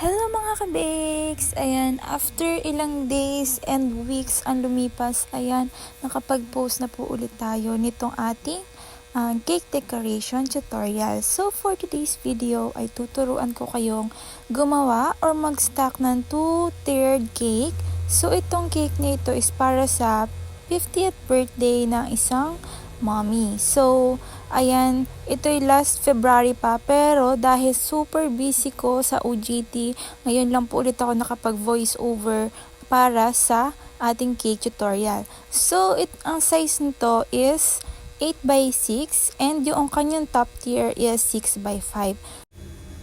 Hello mga kabakes! Ayan, after ilang days and weeks ang lumipas, ayan, nakapag-post na po ulit tayo nitong ating cake decoration tutorial. So for today's video ay tuturuan ko kayong gumawa or mag-stack ng 2-tiered cake. So itong cake na ito is para sa 50th birthday ng isang mommy. So, ayan, ito'y last February pa, pero dahil super busy ko sa OJT, ngayon lang po ulit ako nakapag-voice over para sa ating cake tutorial. So, ang size nito is 8x6 and yung kanyang top tier is 6x5.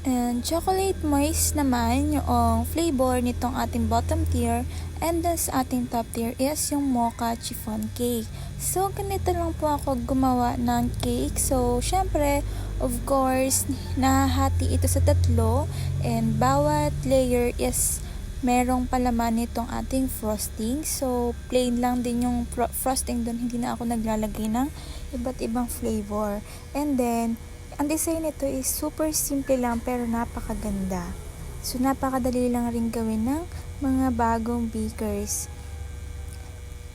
And chocolate moist naman yung flavor nitong ating bottom tier, and then sa ating top tier is yung mocha chiffon cake. So ganito lang po ako gumawa ng cake. So syempre, of course, nahahati ito sa tatlo, and bawat layer is merong palaman nitong ating frosting. So plain lang din yung frosting doon, hindi na ako naglalagay ng iba't ibang flavor. And then ang design nito is super simple lang pero napakaganda. So napakadali lang rin gawin ng mga bagong bakers.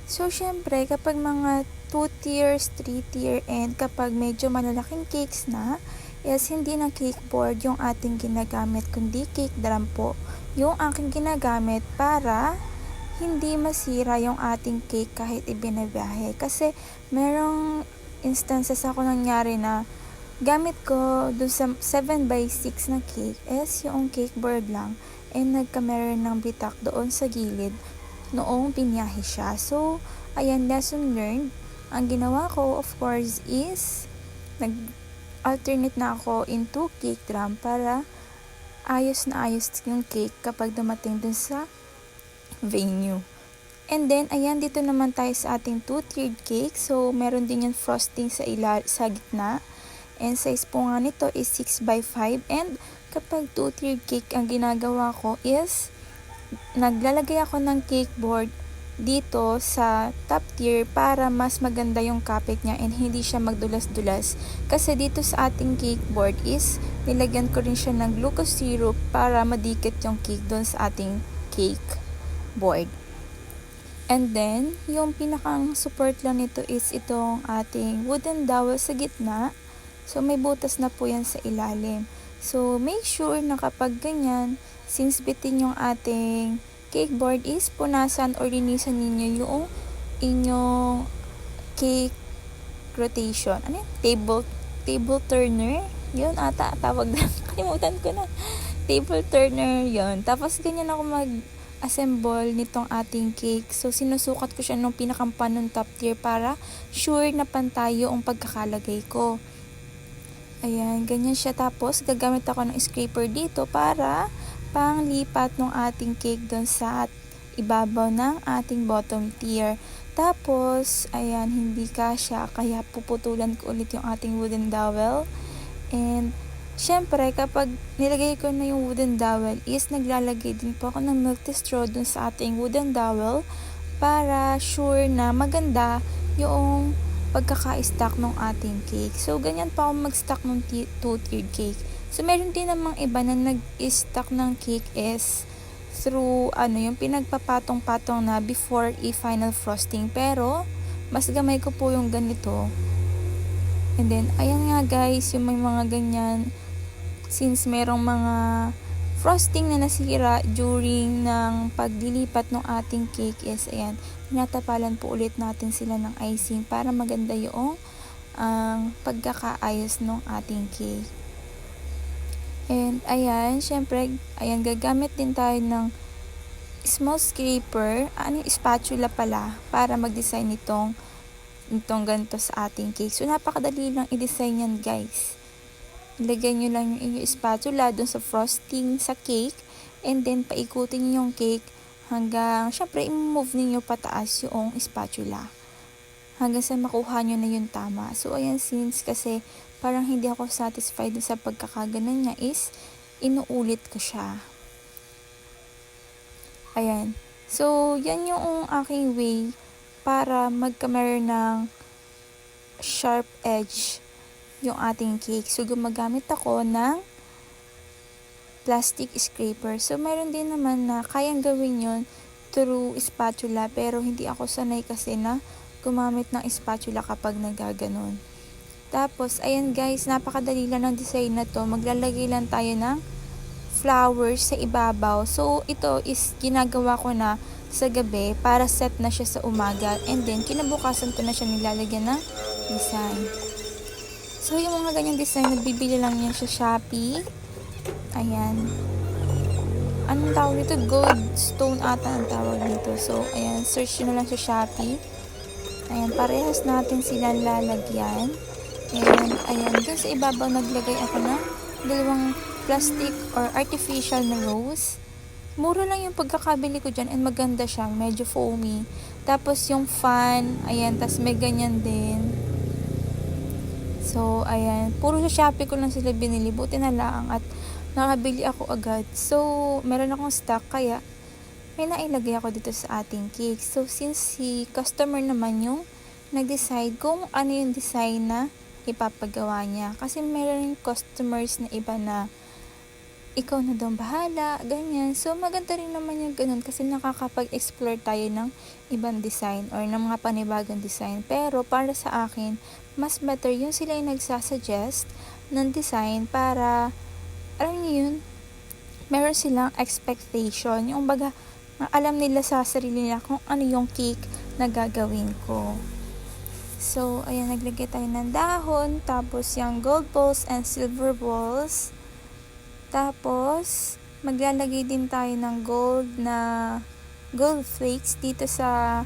So syempre kapag mga 2 tiers, 3 tier, and kapag medyo malalaking cakes na, is hindi na cake board yung ating ginagamit kundi cake drum po yung aking ginagamit para hindi masira yung ating cake kahit ibinabiyahe. Kasi merong instances ako nangyari na gamit ko dun sa 7x6 na cake is yung cake board lang, and nagkameron ng bitak doon sa gilid noong biniyahe siya. So, ayan, lesson learned. Ang ginawa ko, of course, is nag-alternate na ako into cake drum para ayos na ayos yung cake kapag dumating dun sa venue. And then, ayan, dito naman tayo sa ating 2-tiered cake. So, meron din yung frosting sa gitna. And size po nga nito is 6x5. And kapag 2-tiered cake ang ginagawa ko is naglalagay ako ng cake board dito sa top tier para mas maganda yung kapit niya and hindi siya magdulas-dulas. Kasi dito sa ating cake board is nilagyan ko rin siya ng glucose syrup para madikit yung cake doon sa ating cake board. And then, yung pinakang support lang nito is itong ating wooden dowel sa gitna. So, may butas na po yan sa ilalim. So, make sure na kapag ganyan, since bitin yung ating cake board is punasan or linisan ninyo yung inyong cake rotation. Ano yun? Table turner? Yun ata, tawag na. Kalimutan ko na. Table turner, yun. Tapos, ganyan ako assemble nitong ating cake. So, sinusukat ko siya nung pinakampan ng top tier para sure na pantay yung pagkakalagay ko. Ayan, ganyan siya. Tapos, gagamit ako ng scraper dito para panglipat ng ating cake doon sa ibabaw ng ating bottom tier. Tapos, ayan, hindi kasya, kaya puputulan ko ulit yung ating wooden dowel. And, syempre, kapag nilagay ko na yung wooden dowel is naglalagay din po ako ng milk tea straw doon sa ating wooden dowel para sure na maganda yung pagkaka-stack ng ating cake. So, ganyan pa ako mag-stack ng 2-tiered cake. So, meron din namang iba na nag-stack ng cake is through, yung pinagpapatong-patong na before i-final frosting. Pero, mas gamay ko po yung ganito. And then, ayan nga guys, yung may mga ganyan. Since merong mga frosting na nasira during ng paglilipat ng ating cake is, ayan, tinatapalan po ulit natin sila ng icing para maganda yung pagkakaayos ng ating cake. And ayan, syempre, ayan, gagamit din tayo ng small scraper, spatula pala, para mag-design nitong ganito sa ating cake. So, napakadali lang i-design yan guys. Ilagay nyo lang yung inyong spatula dun sa frosting sa cake, and then paikutin nyo yung cake hanggang, syempre, i-move ninyo pataas yung spatula hanggang sa makuha nyo na yung tama. So, ayan, since kasi parang hindi ako satisfied sa pagkakaganan niya is inuulit ko siya. Ayan. So, yan yung aking way para magkameron ng sharp edge yung ating cake. So, gumagamit ako ng plastic scraper. So, meron din naman na kayang gawin yon through spatula, pero hindi ako sanay kasi na gumamit ng spatula kapag nagaganon. Tapos, ayan guys, napakadali lang ng design na to. Maglalagay lang tayo ng flowers sa ibabaw. So, ito is ginagawa ko na sa gabi para set na siya sa umaga. And then, kinabukasan ko na siya nilalagyan ng design. So, yung mga ganyang design, nagbibili lang yan sa Shopee. Ayan. Anong tawag nito? Gold stone ata ang tawag nito. So, ayan. Search nyo na lang sa Shopee. Ayan. Parehas natin silang lalagyan. And, ayan. Dun sa ibabaw, naglagay ako ng dalawang plastic or artificial na rose. Mura lang yung pagkakabili ko dyan and maganda siya. Medyo foamy. Tapos, yung fan. Ayan. Tapos, may ganyan din. So, ayan. Puro sa Shopee ko lang sila binili. Buti na lang at nakabili ako agad. So, meron akong stock kaya may nailagay ako dito sa ating cake. So, since si customer naman yung nag-decide kung ano yung design na ipapagawa niya. Kasi meron yung customers na iba na ikaw na daw bahala, ganyan. So, maganda rin naman yung ganun kasi nakakapag-explore tayo ng ibang design or ng mga panibagong design. Pero, para sa akin, mas better yung sila yung nagsasuggest ng design para alam niyo yun, meron silang expectation. Yung baga, alam nila sa sarili nila kung ano yung cake na gagawin ko. So, ayan, naglagay tayo ng dahon, tapos yung gold balls and silver balls. Tapos, maglalagay din tayo ng gold flakes dito sa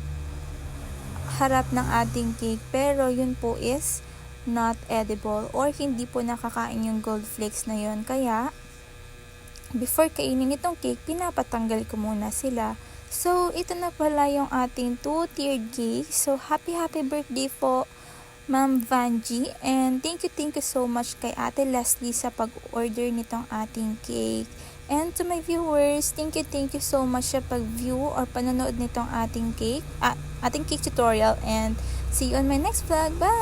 harap ng ating cake. Pero, yun po is not edible or hindi po nakakain yung gold flakes na yon. Kaya, before kainin itong cake, pinapatanggal ko muna sila. So, ito na pala yung ating 2-tiered cake. So, happy birthday po, Ma'am Vanji. And thank you so much kay Ate Leslie sa pag-order nitong ating cake. And to my viewers, thank you so much sa pag-view or panonood nitong ating cake tutorial. And see you on my next vlog. Bye!